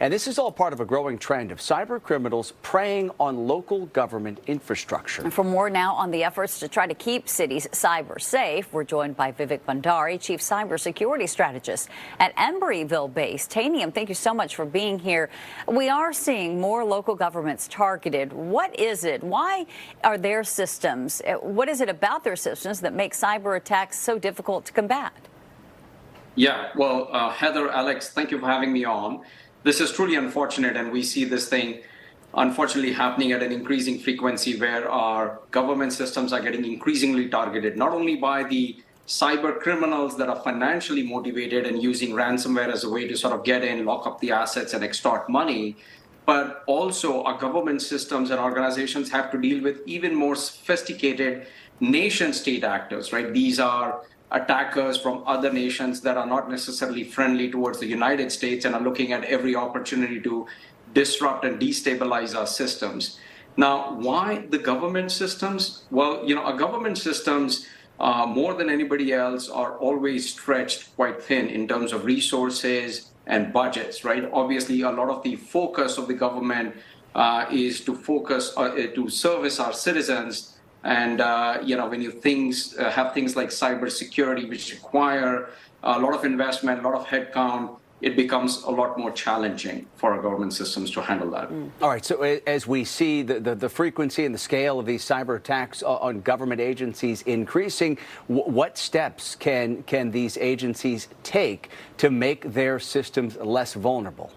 And this is all part of a growing trend of cyber criminals preying on local government infrastructure. And for more now on the efforts to try to keep cities cyber safe, we're joined by Vivek Bhandari, Chief Cybersecurity Strategist at Embryville-based Tanium. Thank you so much for being here. We are seeing more local governments targeted. What is it? Why are their systems? What is it about their systems that makes cyber attacks so difficult to combat? Yeah, well, Heather, Alex, thank you for having me on. This is truly unfortunate, and we see this thing unfortunately happening at an increasing frequency where our government systems are getting increasingly targeted, not only by the cyber criminals that are financially motivated and using ransomware as a way to sort of get in, lock up the assets and extort money, but also our government systems and organizations have to deal with even more sophisticated nation-state actors, right? These are attackers from other nations that are not necessarily friendly towards the United States and are looking at every opportunity to disrupt and destabilize our systems. Now, why the government systems? Well, our government systems, more than anybody else, are always stretched quite thin in terms of resources and budgets, right? Obviously, a lot of the focus of the government is to focus to service our citizens. And, when you have things like cybersecurity, which require a lot of investment, a lot of headcount, it becomes a lot more challenging for our government systems to handle that. All right. So as we see the frequency and the scale of these cyber attacks on government agencies increasing, what steps can these agencies take to make their systems less vulnerable?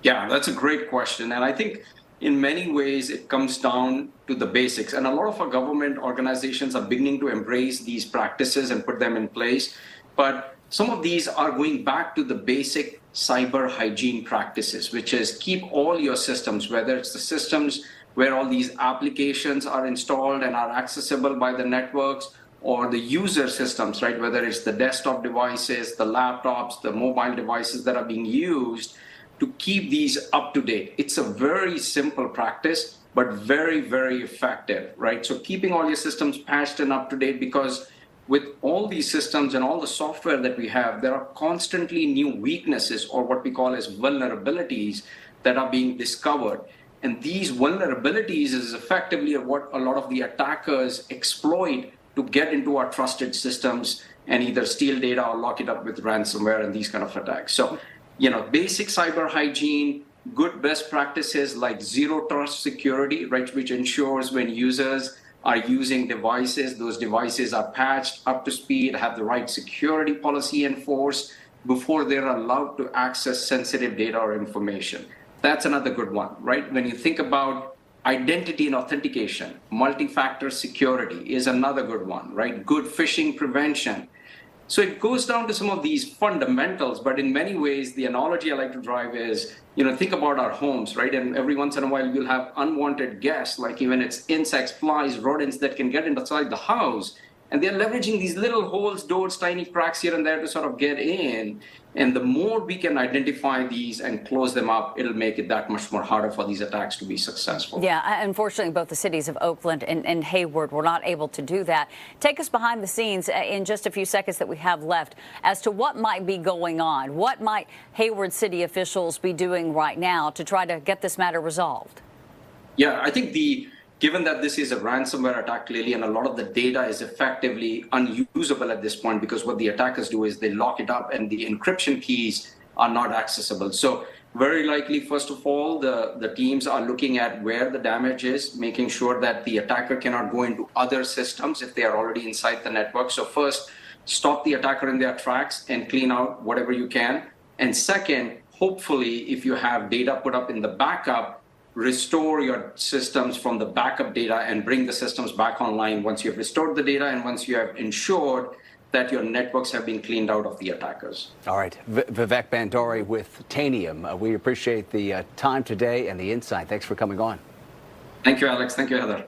Yeah, that's a great question. And I think in many ways, it comes down to the basics. And a lot of our government organizations are beginning to embrace these practices and put them in place. But some of these are going back to the basic cyber hygiene practices, which is keep all your systems, whether it's the systems where all these applications are installed and are accessible by the networks, or the user systems, right? Whether it's the desktop devices, the laptops, the mobile devices that are being used, to keep these up to date. It's a very simple practice, but very, very effective, right? So keeping all your systems patched and up to date, because with all these systems and all the software that we have, there are constantly new weaknesses, or what we call as vulnerabilities, that are being discovered. And these vulnerabilities is effectively what a lot of the attackers exploit to get into our trusted systems and either steal data or lock it up with ransomware and these kind of attacks. So basic cyber hygiene, good best practices like zero trust security, right, which ensures when users are using devices, those devices are patched up to speed, have the right security policy enforced before they're allowed to access sensitive data or information. That's another good one, right? When you think about identity and authentication, multi-factor security is another good one, right? Good phishing prevention. So it goes down to some of these fundamentals, but in many ways, the analogy I like to drive is, think about our homes, right? And every once in a while, you'll have unwanted guests, like even it's insects, flies, rodents that can get inside the house. And they're leveraging these little holes, doors, tiny cracks here and there to sort of get in. And the more we can identify these and close them up, it'll make it that much more harder for these attacks to be successful. Yeah, unfortunately, both the cities of Oakland and Hayward were not able to do that. Take us behind the scenes in just a few seconds that we have left as to what might be going on. What might Hayward city officials be doing right now to try to get this matter resolved? Yeah, I think given that this is a ransomware attack, clearly, and a lot of the data is effectively unusable at this point, because what the attackers do is they lock it up and the encryption keys are not accessible. So very likely, first of all, the teams are looking at where the damage is, making sure that the attacker cannot go into other systems if they are already inside the network. So first, stop the attacker in their tracks and clean out whatever you can. And second, hopefully, if you have data put up in the backup, restore your systems from the backup data and bring the systems back online once you've restored the data and once you have ensured that your networks have been cleaned out of the attackers. All right. Vivek Bhandari with Tanium. We appreciate the time today and the insight. Thanks for coming on. Thank you, Alex. Thank you, Heather.